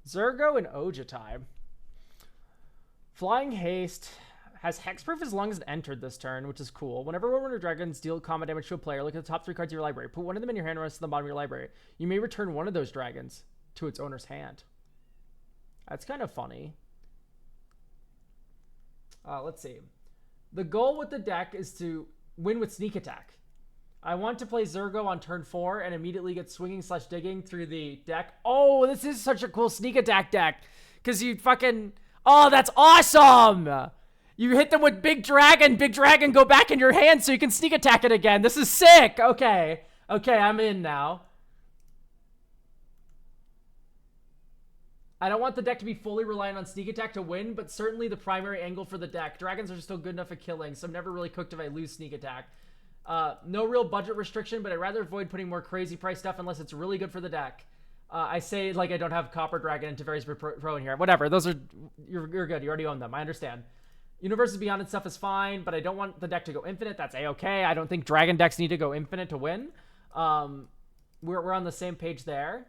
Zergo and Ojutai. Flying Haste has hexproof as long as it entered this turn, which is cool. Whenever one of your dragons deal combat damage to a player, look at the top 3 cards of your library. Put one of them in your hand and rest of the bottom of your library. You may return one of those dragons to its owner's hand. That's kind of funny. Let's see. The goal with the deck is to win with sneak attack. I want to play Zergo on turn 4 and immediately get swinging/digging through the deck. Oh, this is such a cool sneak attack deck. Because you fucking... Oh, that's awesome! You hit them with Big Dragon go back in your hand so you can sneak attack it again. This is sick! Okay, I'm in now. I don't want the deck to be fully reliant on sneak attack to win, but certainly the primary angle for the deck. Dragons are still good enough at killing, so I'm never really cooked if I lose sneak attack. No real budget restriction, but I'd rather avoid putting more crazy price stuff unless it's really good for the deck. I say like I don't have Copper Dragon and Teferi's Pro in here. Whatever, those are... You're good, you already own them, I understand. Universes Beyond and stuff is fine, but I don't want the deck to go infinite. That's a-okay. I don't think Dragon decks need to go infinite to win. We're on the same page there.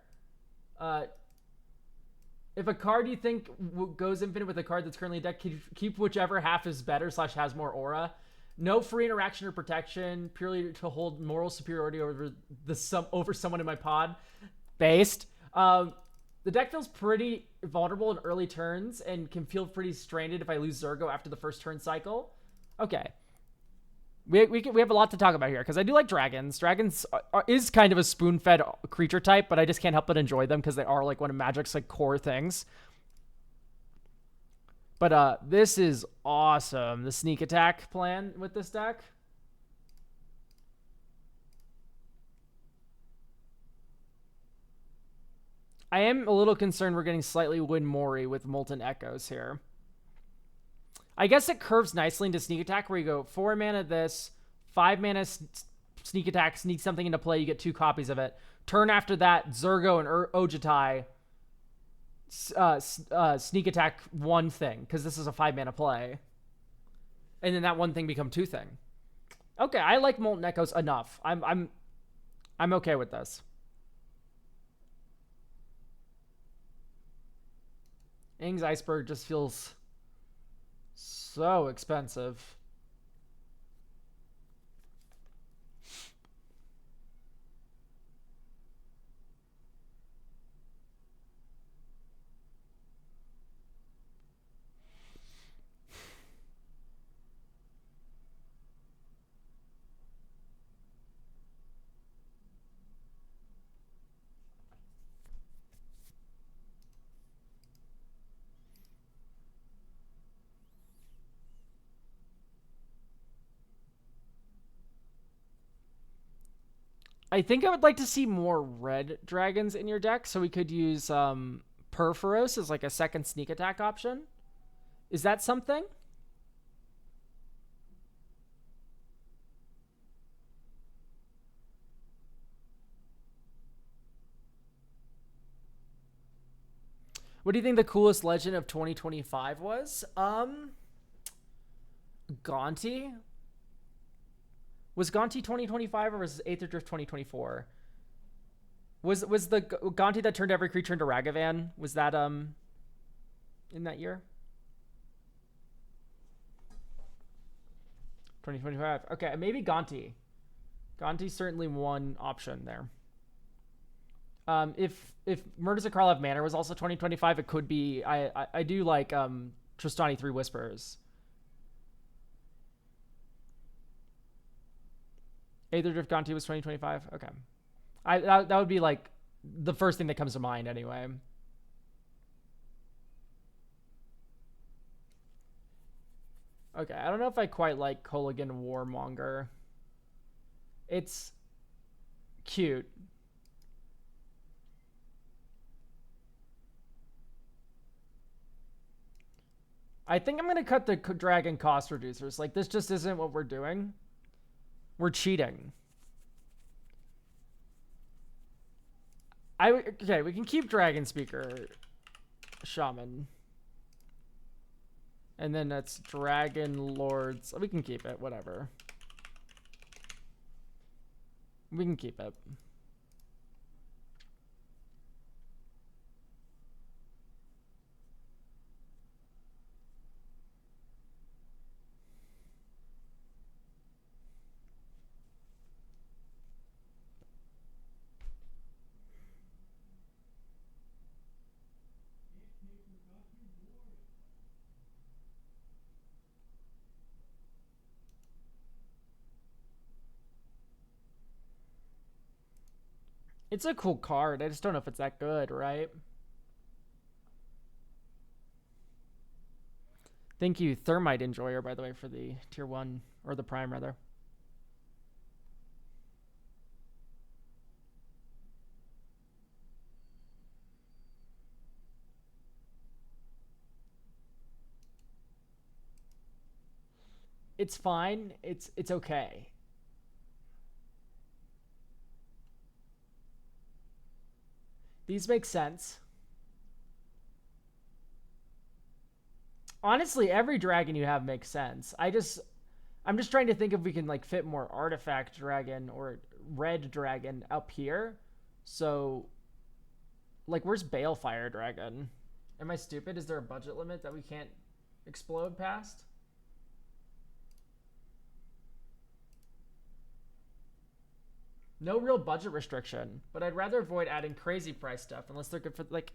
If a card you think goes infinite with a card that's currently a deck, keep whichever half is better / has more aura. No free interaction or protection, purely to hold moral superiority over someone in my pod. Based. The deck feels pretty vulnerable in early turns and can feel pretty stranded if I lose Zergo after the first turn cycle. Okay. We have a lot to talk about here because I do like dragons. Dragons is kind of a spoon-fed creature type, but I just can't help but enjoy them because they are like one of Magic's like core things. But this is awesome. The sneak attack plan with this deck. I am a little concerned we're getting slightly Win Mori with Molten Echoes here. I guess it curves nicely into sneak attack where you go 4 mana this, 5 mana sneak attack, sneak something into play, you get 2 copies of it. Turn after that, Zergo and Ojutai sneak attack 1 thing because this is a 5 mana play. And then that 1 thing become 2 thing. Okay, I like Molten Echoes enough. I'm okay with this. Aang's Iceberg just feels so expensive. I think I would like to see more red dragons in your deck, so we could use Purphoros as like a second sneak attack option. Is that something? What do you think the coolest legend of 2025 was? Gonti? Was Gonti 2025 or was Aether Drift 2024? Was the Gonti that turned every creature into Ragavan? Was that in that year? 2025. Okay, maybe Gonti. Gonti's certainly one option there. If Murders of Karlov Manor was also 2025, it could be. I do like Tristani 3 Whispers. Aether Drift Gonti was 2025. Okay, that would be like the first thing that comes to mind anyway. Okay, I don't know if I quite like Kolaghan Warmonger. It's cute. I think I'm going to cut the dragon cost reducers. Like, this just isn't what we're doing. We're cheating. Okay, we can keep Dragon Speaker Shaman. And then that's Dragon Lords. We can keep it, whatever. We can keep it. It's a cool card. I just don't know if it's that good, right? Thank you, Thermite Enjoyer, by the way, for the tier 1, or the prime, rather. It's fine. It's okay. These make sense. Honestly, every dragon you have makes sense. I'm just trying to think if we can like fit more artifact dragon or red dragon up here. So like where's Balefire dragon? Am I stupid? Is there a budget limit that we can't explode past? No real budget restriction, but I'd rather avoid adding crazy price stuff unless they're good for like.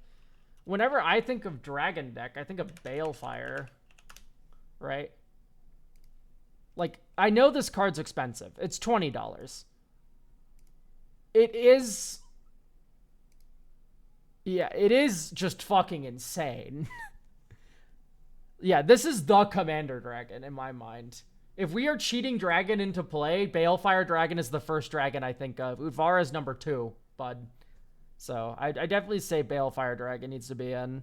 Whenever I think of dragon deck, I think of Balefire, right? Like I know this card's expensive. It's $20. It is. Yeah, it is just fucking insane. Yeah, this is the Commander Dragon in my mind. If we are cheating dragon into play, Balefire Dragon is the first dragon I think of. Udvara is number 2, bud. So I definitely say Balefire Dragon needs to be in.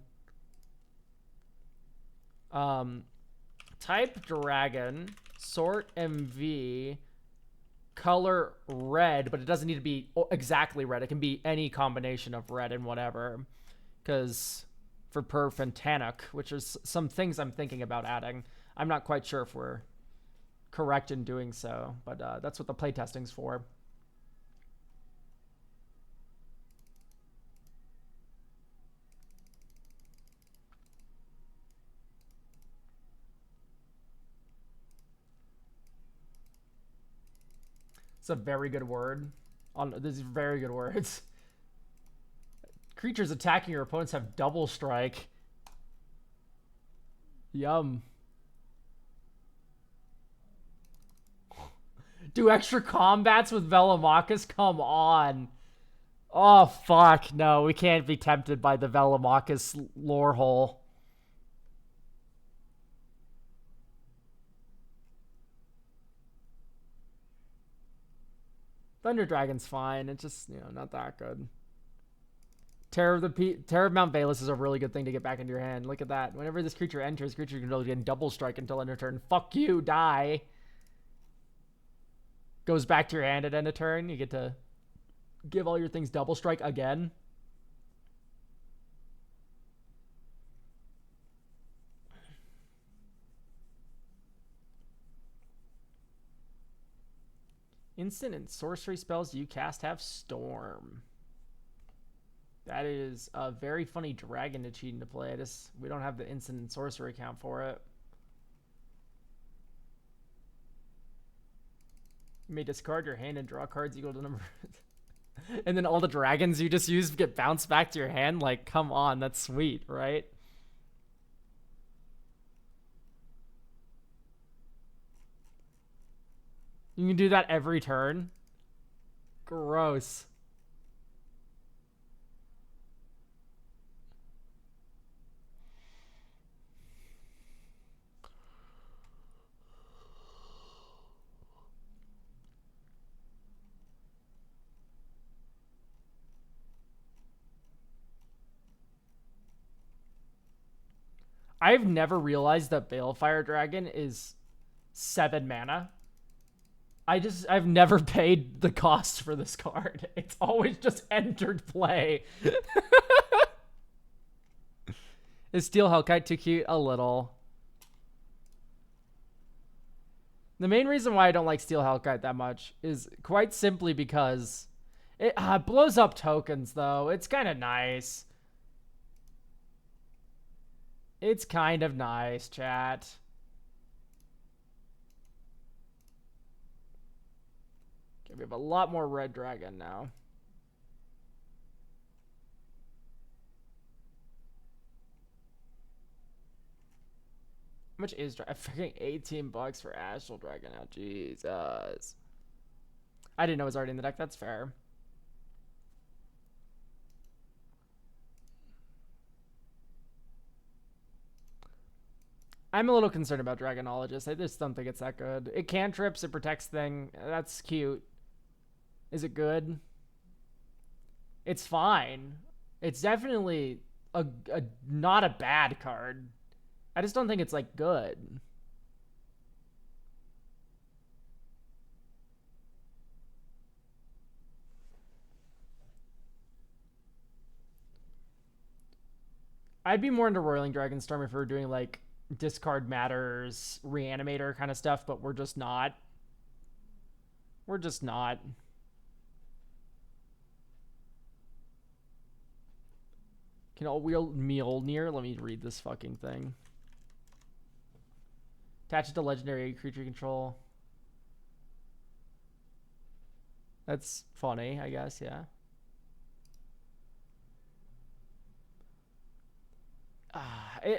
Type Dragon, sort MV, color red, but it doesn't need to be exactly red. It can be any combination of red and whatever. Because for Perf and Tannock, which is some things I'm thinking about adding. I'm not quite sure if we're correct in doing so, but that's what the playtesting's for. It's a very good word. These are very good words. Creatures attacking your opponents have double strike. Yum. Do extra combats with Velomachus? Come on. Oh, fuck. No, we can't be tempted by the Velomachus lore hole. Thunder Dragon's fine. It's just, not that good. Terror of Mount Valus is a really good thing to get back into your hand. Look at that. Whenever this creature enters, creature can get double strike until end of turn. Fuck you, die. Goes back to your hand at end of turn. You get to give all your things double strike again. Instant and sorcery spells you cast have Storm. That is a very funny dragon to cheat into play. We don't have the instant and sorcery count for it. You may discard your hand and draw cards equal to number. And then all the dragons you just use get bounced back to your hand. Like, come on, that's sweet, right? You can do that every turn. Gross. I've never realized that Balefire Dragon is 7 mana. I've never paid the cost for this card. It's always just entered play. Is Steel Hellkite too cute? A little. The main reason why I don't like Steel Hellkite that much is quite simply because it blows up tokens, though. It's kind of nice. It's kind of nice, chat. Okay, we have a lot more red dragon now. How much is freaking $18 for Astral Dragon now? Jesus. I didn't know it was already in the deck. That's fair. I'm a little concerned about Dragonologist. I just don't think it's that good. It cantrips, it protects thing. That's cute. Is it good? It's fine. It's definitely a not a bad card. I just don't think it's like good. I'd be more into Roiling Dragonstorm if we were doing like discard matters, reanimator kind of stuff, but we're just not. We're just not. Can all wield Mjolnir? Let me read this fucking thing. Attach it to legendary creature control. That's funny, I guess, yeah.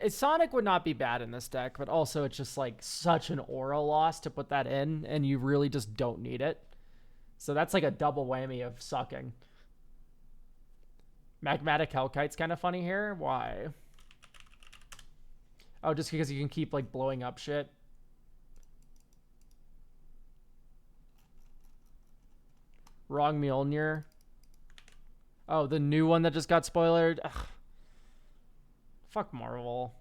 Sonic would not be bad in this deck, but also it's just like such an aura loss to put that in, and you really just don't need it. So that's like a double whammy of sucking. Magmatic Hellkite's kind of funny here. Why? Oh, just because you can keep like blowing up shit. Wrong Mjolnir. Oh, the new one that just got spoilered. Ugh. Fuck Marvel.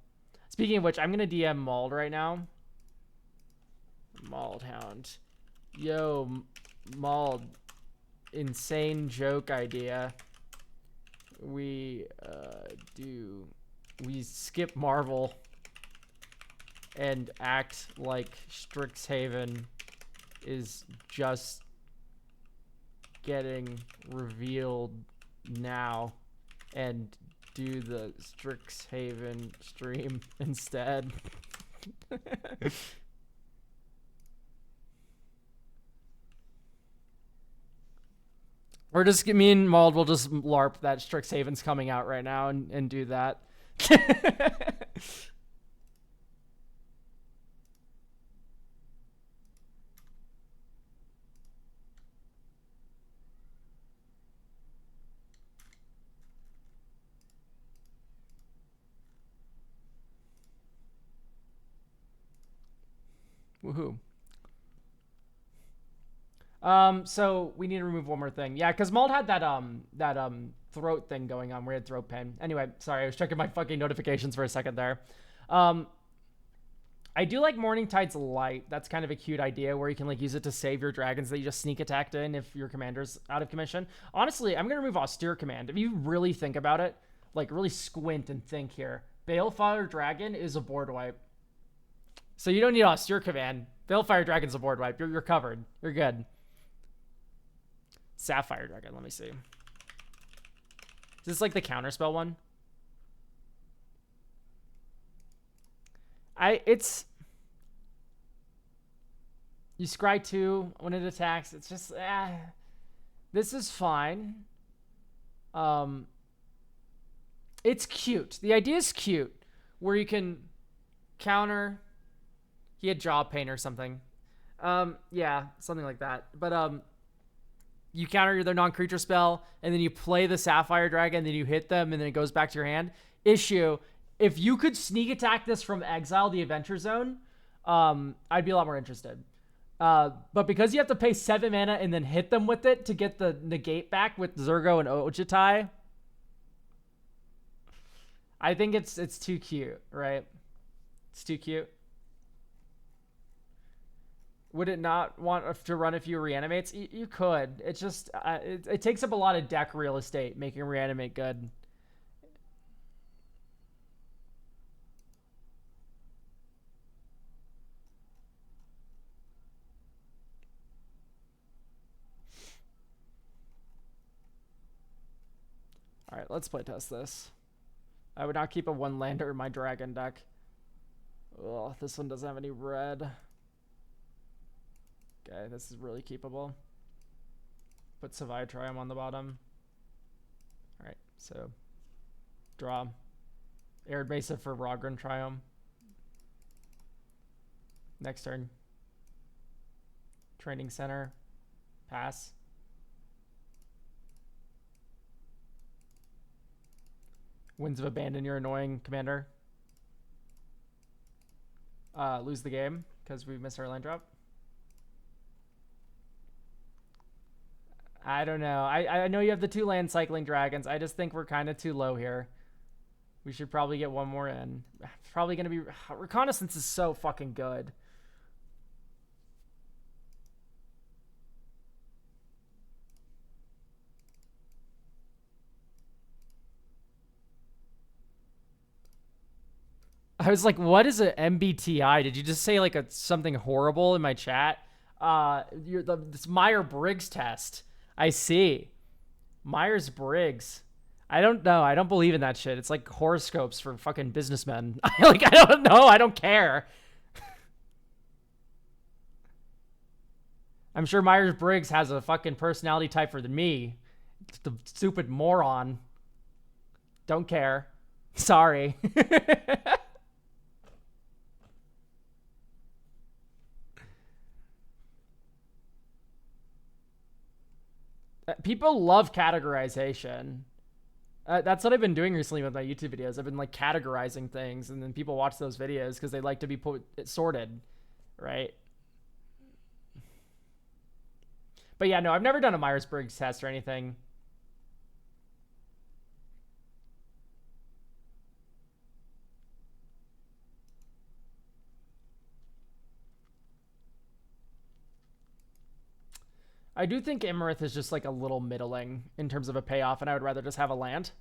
Speaking of which, I'm gonna DM Mauled right now. Mauled Hound. Yo, Mauled. Insane joke idea. We skip Marvel and act like Strixhaven is just getting revealed now and do the Strixhaven stream instead. Or just, me and Mauled will just LARP that Strixhaven's coming out right now and do that. Woohoo. So we need to remove one more thing. Yeah, because Mauled had that throat thing going on. We had throat pain. Anyway, sorry, I was checking my fucking notifications for a second there. I do like Morningtide's Light. That's kind of a cute idea where you can like use it to save your dragons that you just sneak attacked in if your commander's out of commission. Honestly, I'm gonna remove Austere Command. If you really think about it, like really squint and think here, Balefire Dragon is a board wipe. So you don't need Austere Command. Balefire Dragon's a board wipe. You're covered. You're good. Sapphire Dragon, let me see. Is this like the counterspell one? You scry 2 when it attacks. It's just, this is fine. It's cute. The idea is cute, where you can counter. He had jaw pain or something. Yeah, something like that. But you counter their non-creature spell, and then you play the Sapphire Dragon, then you hit them, and then it goes back to your hand. Issue: if you could sneak attack this from exile, the Adventure Zone, I'd be a lot more interested. But because you have to pay 7 mana and then hit them with it to get the negate back with Zurgo and Ojutai, I think it's too cute, right? It's too cute. Would it not want to run a few reanimates? You could. It's just, it takes up a lot of deck real estate, making reanimate good. All right, let's play test this. I would not keep a 1-lander in my dragon deck. Oh, this one doesn't have any red. Okay, this is really keepable. Put Savai Triumph on the bottom. Alright, so draw. Arid Mesa for Rogran Triumph. Next turn. Training Center. Pass. Winds of Abandon your annoying commander. lose the game because we missed our land drop. I don't know. I know you have the 2 land cycling dragons. I just think we're kind of too low here. We should probably get one more in. Probably going to be... Reconnaissance is so fucking good. I was like, what is an MBTI? Did you just say like something horrible in my chat? This Myers-Briggs test. I see. Myers-Briggs. I don't know. I don't believe in that shit. It's like horoscopes for fucking businessmen. Like, I don't know. I don't care. I'm sure Myers-Briggs has a fucking personality type for me. The stupid moron. Don't care. Sorry. People love categorization. That's what I've been doing recently with my YouTube videos. I've been like categorizing things, and then people watch those videos because they like to be sorted, right? But yeah, no, I've never done a Myers-Briggs test or anything. I do think Imarith is just like a little middling in terms of a payoff, and I would rather just have a land.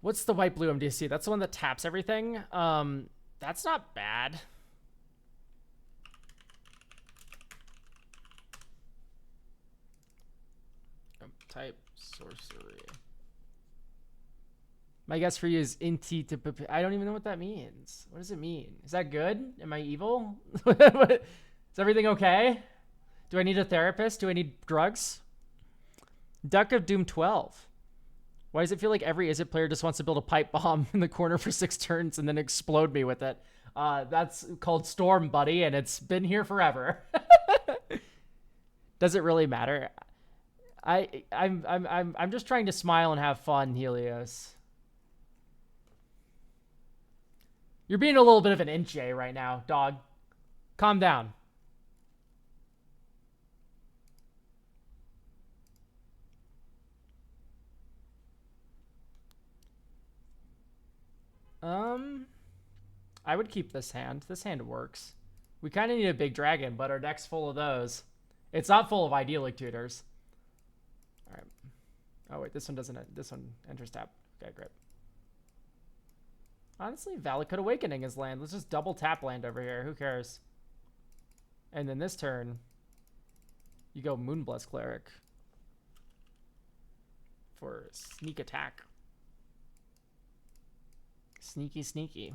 What's the white-blue MDC? That's the one that taps everything. That's not bad. Type sorcery. My guess for you is inti to... I don't even know what that means. What does it mean? Is that good? Am I evil? Is everything okay? Do I need a therapist? Do I need drugs? Duck of Doom 12. Why does it feel like every Izzet player just wants to build a pipe bomb in the corner for 6 turns and then explode me with it? That's called Storm, buddy, and it's been here forever. Does it really matter? I'm just trying to smile and have fun, Helios. You're being a little bit of an inche right now, dog. Calm down. I would keep this hand. This hand works. We kind of need a big dragon, but our deck's full of those. It's not full of idyllic tutors. All right. Oh wait, this one doesn't. This one enters tap. Okay, great. Honestly, Valakut Awakening is land. Let's just double tap land over here. Who cares? And then this turn, you go Moonbless Cleric for sneak attack. Sneaky, sneaky.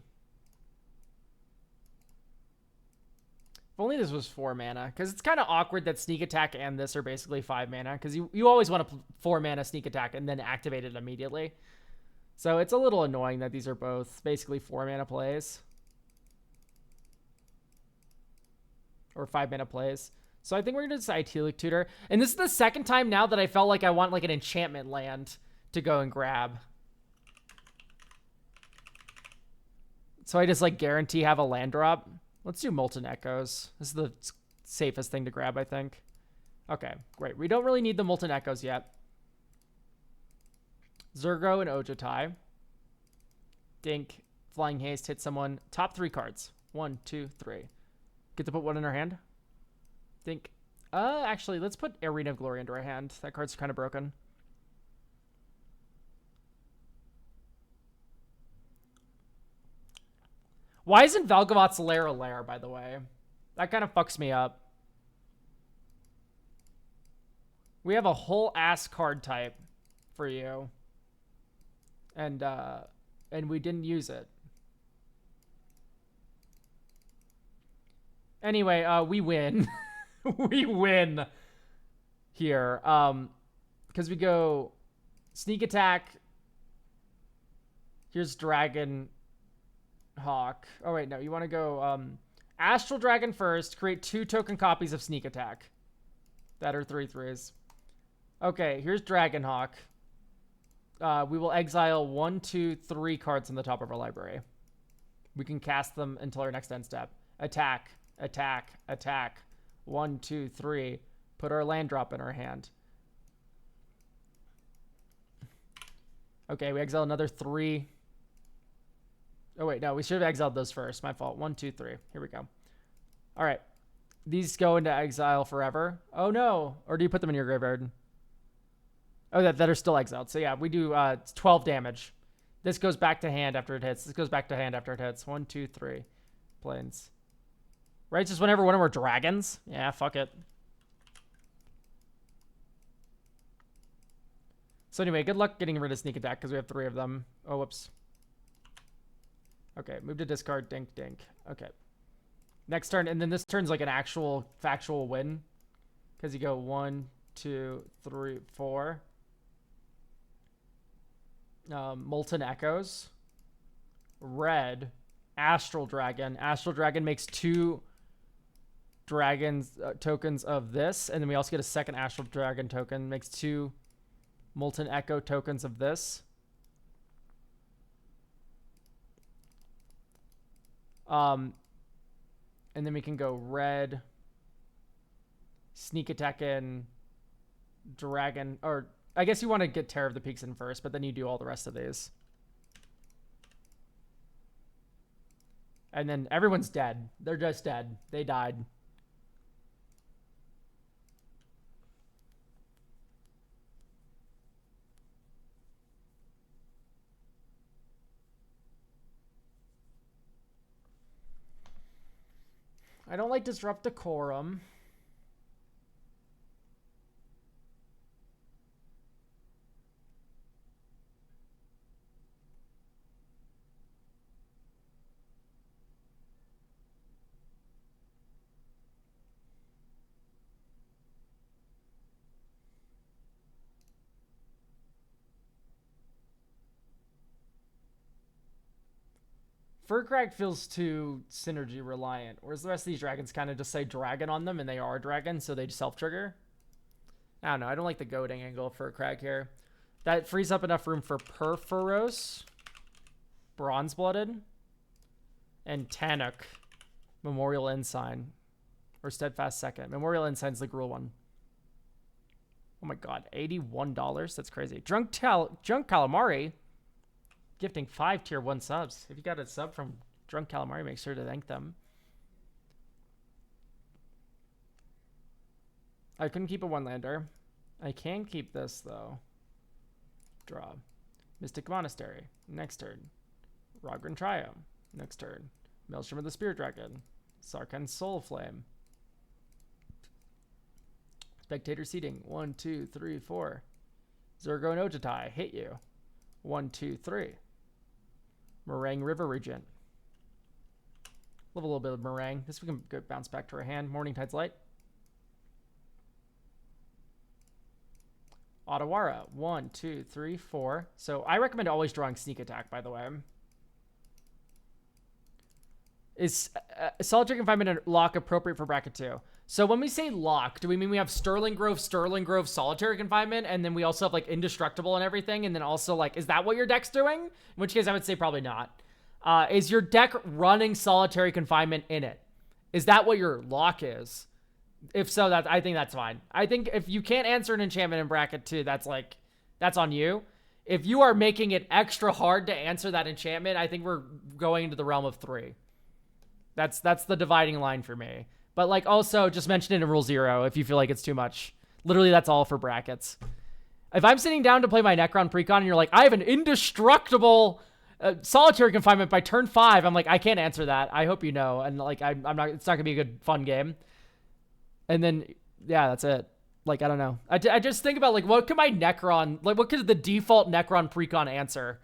If only this was 4 mana, because it's kind of awkward that sneak attack and this are basically 5 mana, because you always want to 4 mana sneak attack and then activate it immediately. So it's a little annoying that these are both basically 4 mana plays. Or 5 mana plays. So I think we're going to decide Idyllic Tutor. And this is the second time now that I felt like I want like an enchantment land to go and grab. So I just like guarantee have a land drop. Let's do Molten Echoes. This is the safest thing to grab, I think. Okay, great. We don't really need the Molten Echoes yet. Zergo and Ojotai. Dink. Flying Haste. Hit someone. Top 3 cards. 1, 2, 3. Get to put one in our hand. Dink. Actually, let's put Arena of Glory into our hand. That card's kind of broken. Why isn't Valgavat's Lair a lair, by the way? That kind of fucks me up. We have a whole ass card type for you. And we didn't use it. Anyway, we win. We win here. Because we go sneak attack. Here's Dragon Hawk. Oh, wait, no. You want to go Astral Dragon first. Create 2 token copies of sneak attack. That are 3/3s. Okay, here's Dragon Hawk. We will exile 1, 2, 3 cards on the top of our library. We can cast them until our next end step. Attack, attack, attack. 1, 2, 3. Put our land drop in our hand. Okay, we exile another 3. Oh, wait, no, we should have exiled those first. My fault. 1, 2, 3. Here we go. All right. These go into exile forever. Oh, no. Or do you put them in your graveyard? Oh, that are still exiled. So, yeah, we do 12 damage. This goes back to hand after it hits. This goes back to hand after it hits. 1, 2, 3. Plains. Right? Just whenever one of our dragons? Yeah, fuck it. So anyway, good luck getting rid of sneak attack because we have 3 of them. Oh, whoops. Okay, move to discard. Dink, dink. Okay. Next turn, and then this turn's like an actual factual win. Because you go 1, 2, 3, 4. Molten Echoes. Red. Astral Dragon. Astral Dragon makes 2 dragons tokens of this. And then we also get a second Astral Dragon token. Makes 2 Molten Echo tokens of this. And then we can go red, sneak attack in, dragon, or I guess you want to get Terror of the Peaks in first, but then you do all the rest of these. And then everyone's dead. They're just dead. They died. I don't like Disrupt Decorum. Furcrag feels too synergy reliant, whereas the rest of these dragons kind of just say dragon on them, and they are dragons, so they self-trigger. I don't know. I don't like the goading angle of Furcrag here. That frees up enough room for Purphoros, Bronze-Blooded, and Tannock, Memorial Ensign, or Steadfast Second. Memorial Ensign's the Gruul one. Oh my god, $81? That's crazy. Drunk Calamari gifting 5 tier 1 subs. If you got a sub from Drunk Calamari, make sure to thank them. I couldn't keep a 1-lander. I can keep this, though. Draw. Mystic Monastery. Next turn. Rogran Triome. Next turn. Maelstrom of the Spirit Dragon. Sarkhan Soulflame. Spectator Seeding. 1, 2, 3, 4. Zergo and Ojutai. Hit you. 1, 2, 3. Meringue River Regent. Love a little bit of Meringue. This we can go bounce back to our hand. Morningtide's Light. Otawara. 1, 2, 3, 4. So I recommend always drawing Sneak Attack, by the way. Is Solitary Confinement and Lock appropriate for bracket 2? So when we say lock, do we mean we have Sterling Grove, Solitary Confinement, and then we also have like Indestructible and everything, and then also like, is that what your deck's doing? In which case I would say probably not. Is your deck running Solitary Confinement in it? Is that what your lock is? If so, I think that's fine. I think if you can't answer an enchantment in bracket 2, that's on you. If you are making it extra hard to answer that enchantment, I think we're going into the realm of 3. That's the dividing line for me. But like also just mention it in Rule 0 if you feel like it's too much. Literally, that's all for brackets. If I'm sitting down to play my Necron Precon and you're like, I have an indestructible Solitary Confinement by turn 5, I'm like, I can't answer that. I hope you know. And like, I'm not. It's not gonna be a good fun game. And then yeah, that's it. Like, I don't know. I just think about like, what could my Necron, like what could the default Necron Precon answer?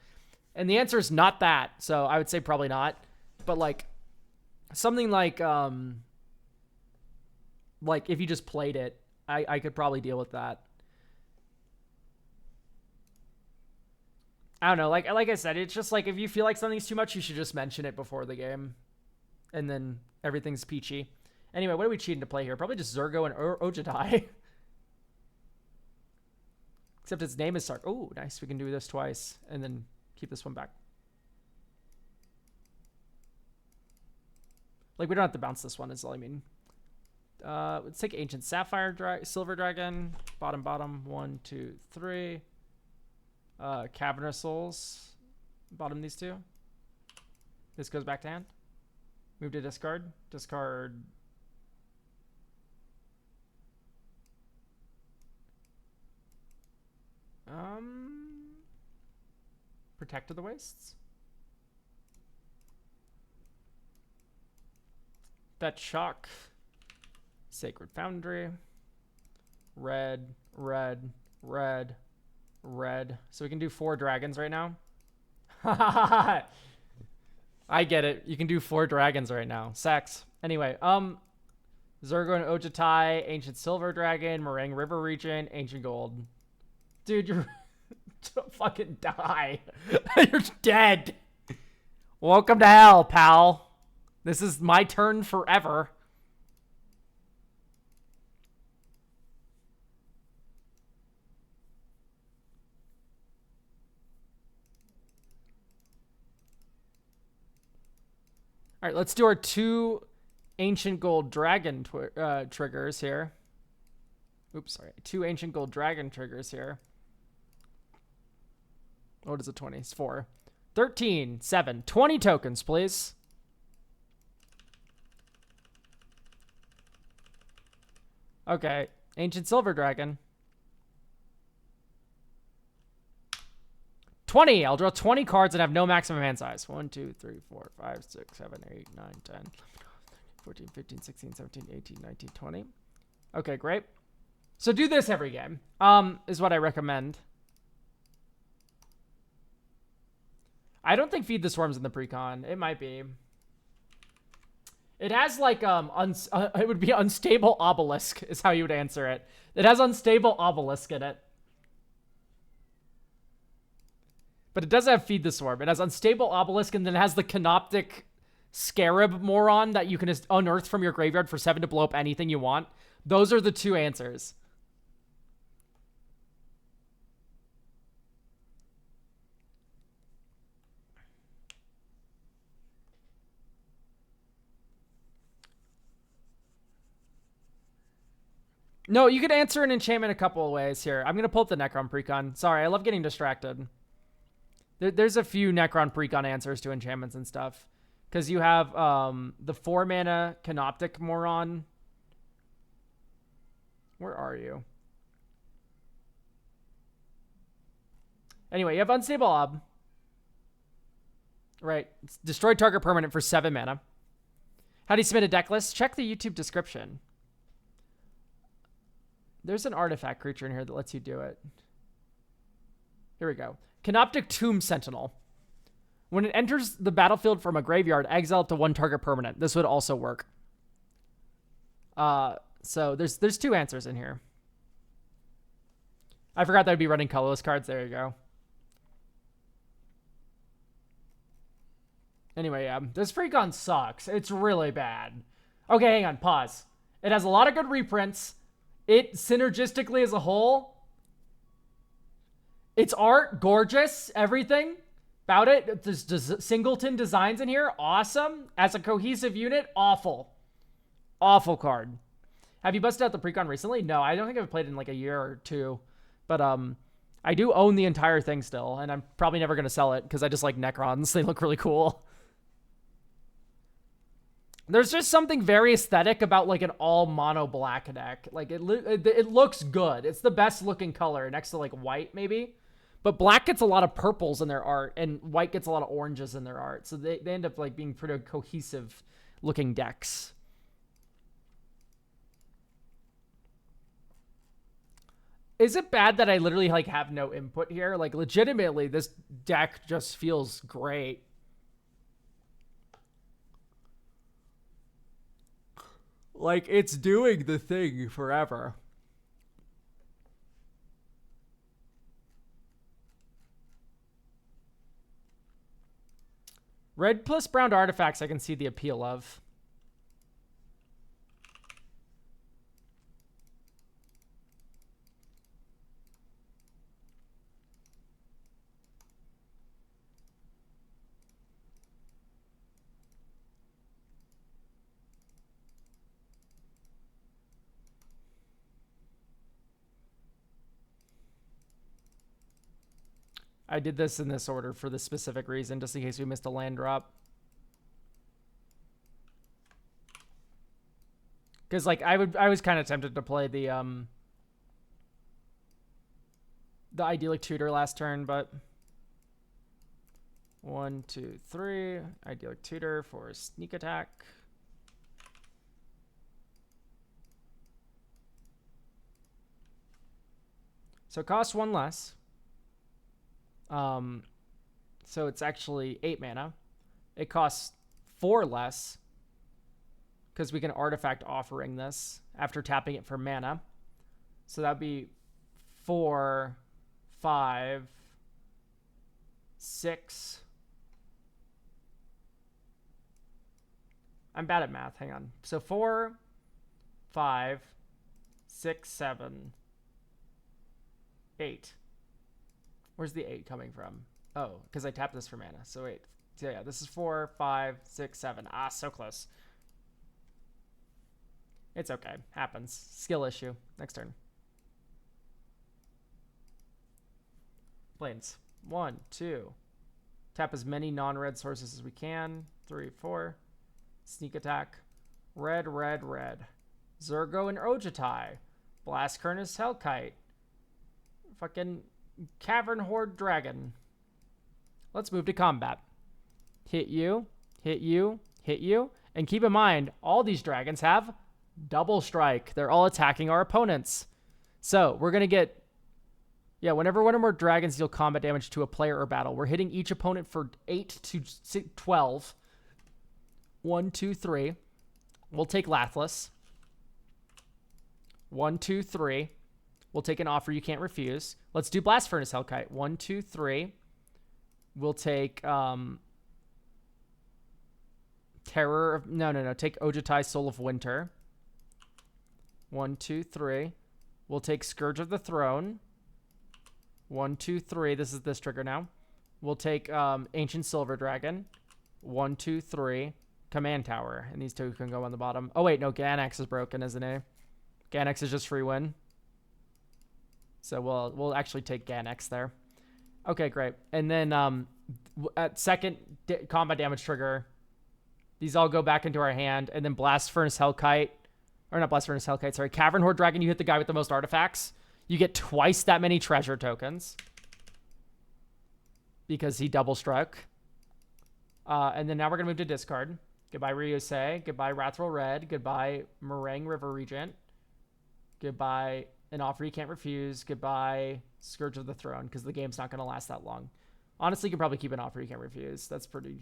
And the answer is not that. So I would say probably not. But like something like if you just played it, I could probably deal with that. I don't know. Like I said, it's just like if you feel like something's too much, you should just mention it before the game, and then everything's peachy. Anyway, what are we cheating to play here? Probably just Zergo and Ojutai. Except its name is Sark. Oh, nice. We can do this twice and then keep this one back. Like, we don't have to bounce this one, is all I mean. Let's take Ancient Sapphire, Silver Dragon. Bottom, 1, 2, 3. Cavernous Souls. Bottom these two. This goes back to hand. Move to discard. Discard. Protect of the Wastes. That shock. Sacred Foundry. Red, red, red, red. So we can do 4 dragons right now. I get it. You can do 4 dragons right now. Sex. Anyway, Zergo and Ojutai, Ancient Silver Dragon, Meringue River Regent, Ancient Gold. Dude, you're fucking die. You're dead. Welcome to hell, pal. This is my turn forever. All right, let's do our 2 Ancient Gold Dragon triggers here. Oops, sorry. 2 Ancient Gold Dragon triggers here. What is it, 20? It's 4. 13, 7. 20 tokens, please. Okay. Ancient Silver Dragon. 20. I'll draw 20 cards and have no maximum hand size. 1, 2, 3, 4, 5, 6, 7, 8, 9, 10, 14, 15, 16, 17, 18, 19, 20. Okay, great. So do this every game, is what I recommend. I don't think Feed the Swarm's in the precon. It might be. It has like, it would be Unstable Obelisk is how you would answer it. It has Unstable Obelisk in it. But it does have Feed the Swarm. It has Unstable Obelisk, and then it has the Canoptic Scarab Moron that you can just unearth from your graveyard for 7 to blow up anything you want. Those are the 2 answers. No, you could answer an enchantment a couple of ways here. I'm going to pull up the Necron precon. Sorry, I love getting distracted. There's a few Necron precon answers to enchantments and stuff. Because you have the 4-mana Canoptic Moron. Where are you? Anyway, you have Unstable Ob. Right. Destroy target permanent for 7 mana. How do you submit a deck list? Check the YouTube description. There's an artifact creature in here that lets you do it. Here we go. Canoptic Tomb Sentinel. When it enters the battlefield from a graveyard, exile it to 1 target permanent. This would also work. So there's 2 answers in here. I forgot that I'd be running colorless cards. There you go. Anyway, yeah. This precon sucks. It's really bad. Okay, hang on. Pause. It has a lot of good reprints. It synergistically as a whole, its art, gorgeous, everything about it. There's Singleton designs in here, awesome. As a cohesive unit, awful. Awful card. Have you busted out the precon recently? No, I don't think I've played in like a year or 2. But I do own the entire thing still, and I'm probably never going to sell it because I just like Necrons. They look really cool. There's just something very aesthetic about like an all mono black deck. Like it looks good. It's the best looking color next to like white maybe. But black gets a lot of purples in their art and white gets a lot of oranges in their art. So they end up like being pretty cohesive looking decks. Is it bad that I literally like have no input here? Like legitimately this deck just feels great. Like, it's doing the thing forever. Red plus brown artifacts I can see the appeal of. I did this in this order for this specific reason, just in case we missed a land drop. Because like I was kind of tempted to play the idyllic tutor last turn, but 1, 2, 3 idyllic tutor for sneak attack. So it costs 1 less. So it's actually 8 mana. It costs 4 less because we can artifact offering this after tapping it for mana. So that'd be 4, 5, 6. I'm bad at math. Hang on. So 4, 5, 6, 7, 8. Where's the 8 coming from? Oh, because I tapped this for mana. So 8. So yeah, this is 4, 5, 6, 7. Ah, so close. It's okay. Happens. Skill issue. Next turn. Plains. 1, 2. Tap as many non-red sources as we can. 3, 4. Sneak attack. Red, red, red. Zurgo and Ojutai. Blast Kurnis Hellkite. Fucking Cavern Horde Dragon. Let's move to combat. Hit you, hit you, hit you. And keep in mind, all these dragons have double strike. They're all attacking our opponents. So we're going to get... Yeah, whenever one or more dragons deal combat damage to a player or battle, we're hitting each opponent for 8 to 12. 1, 2, 3. We'll take Lathliss. 1, 2, 3. We'll take an offer you can't refuse. Let's do Blast Furnace Hellkite. 1, 2, 3. We'll take Terror of... No. Take Ojutai Soul of Winter. 1, 2, 3. We'll take Scourge of the Throne. 1, 2, 3. This is this trigger now. We'll take Ancient Silver Dragon. 1, 2, 3. Command Tower. And these two can go on the bottom. Oh, wait. No, Ganax is broken, isn't it? Ganax is just free win. So we'll actually take Ganax there. Okay, great. And then at second combat damage trigger, these all go back into our hand. And then Blast Furnace Hellkite. Or not Blast Furnace Hellkite, sorry. Cavern Horde Dragon, you hit the guy with the most artifacts. You get twice that many treasure tokens. Because he double struck. And then now we're going to move to discard. Goodbye, Ryusei. Goodbye, Wrathful Red. Goodbye, Meringue River Regent. Goodbye, An Offer You Can't Refuse. Goodbye, Scourge of the Throne, because the game's not going to last that long. Honestly, you can probably keep An Offer You Can't Refuse. That's pretty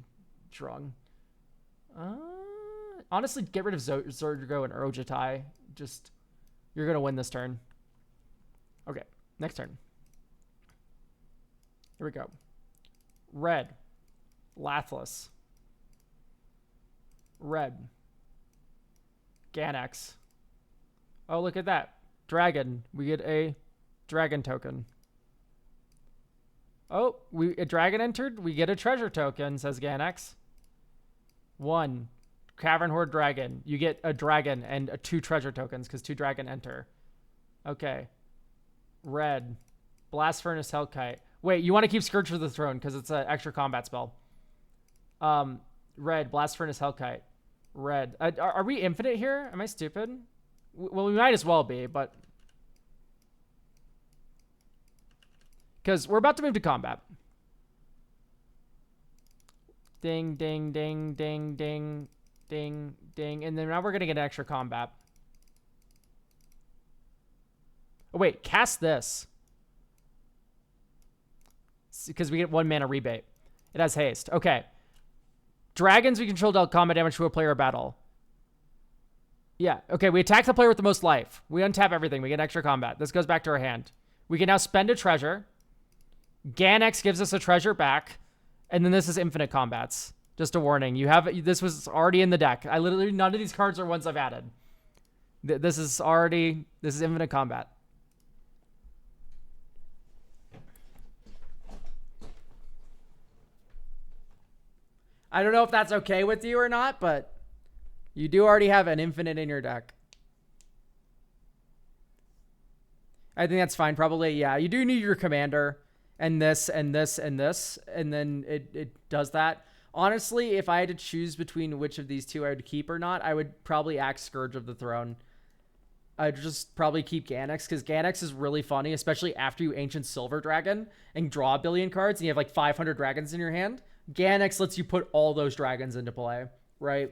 strong. Honestly, get rid of Zurgo and Ojutai. Just, you're going to win this turn. Okay, next turn. Here we go. Red. Lathliss. Red. Ganax. Oh, look at that. Dragon. We get a dragon token. Oh, a dragon entered. We get a treasure token, says Ganax. 1. Cavern Horde Dragon. You get a dragon and 2 treasure tokens because 2 dragon enter. Okay. Red. Blast Furnace Hellkite. Wait, you want to keep Scourge of the Throne because it's an extra combat spell. Red. Blast Furnace Hellkite. Red. Are we infinite here? Am I stupid? Well, we might as well be, but... Because we're about to move to combat. Ding, ding, ding, ding, ding, ding, ding. And then now we're going to get extra combat. Oh, wait. Cast this. Because we get 1 mana rebate. It has haste. Okay. Dragons we control dealt combat damage to a player or battle. Yeah. Okay, we attack the player with the most life. We untap everything. We get extra combat. This goes back to our hand. We can now spend a treasure. Ganax gives us a treasure back. And then this is infinite combats. Just a warning. This was already in the deck. None of these cards are ones I've added. This is infinite combat. I don't know if that's okay with you or not, but you do already have an infinite in your deck. I think that's fine. Probably, yeah. You do need your commander. and this and this and this, and then it does that. Honestly, if I had to choose between which of these two I would keep or not, I would probably axe Scourge of the Throne. I'd just probably keep Ganex, because Ganex is really funny, especially after you Ancient Silver Dragon and draw a billion cards and you have like 500 dragons in your hand. Ganex lets you put all those dragons into play, right?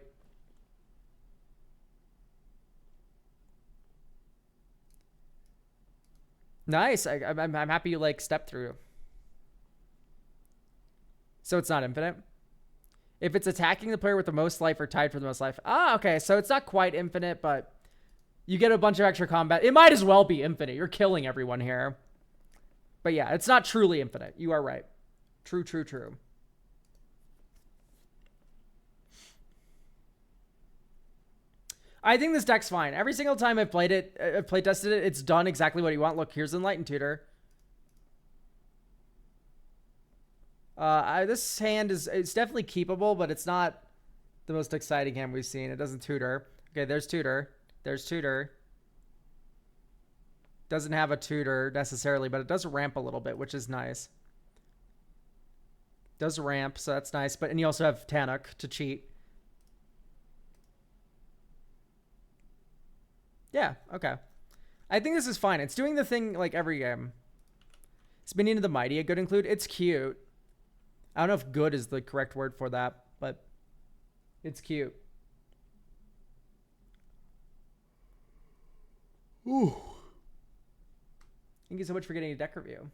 Nice. I'm happy you like step through. So it's not infinite. If it's attacking the player with the most life or tied for the most life. Ah, okay. So it's not quite infinite, but you get a bunch of extra combat. It might as well be infinite. You're killing everyone here. But yeah, it's not truly infinite. You are right. True, true, true. I think this deck's fine. Every single time I've played it, I've play tested it, it's done exactly what you want. Look, here's Enlightened Tutor. This hand it's definitely keepable, but it's not the most exciting hand we've seen. It doesn't tutor. Okay, there's tutor. There's tutor. Doesn't have a tutor necessarily, but it does ramp a little bit, which is nice. Does ramp, so that's nice. And you also have Tanic to cheat. Yeah, okay. I think this is fine. It's doing the thing like every game. It's Minion of the Mighty, a good include. It's cute. I don't know if good is the correct word for that, but it's cute. Ooh. Thank you so much for getting a deck review.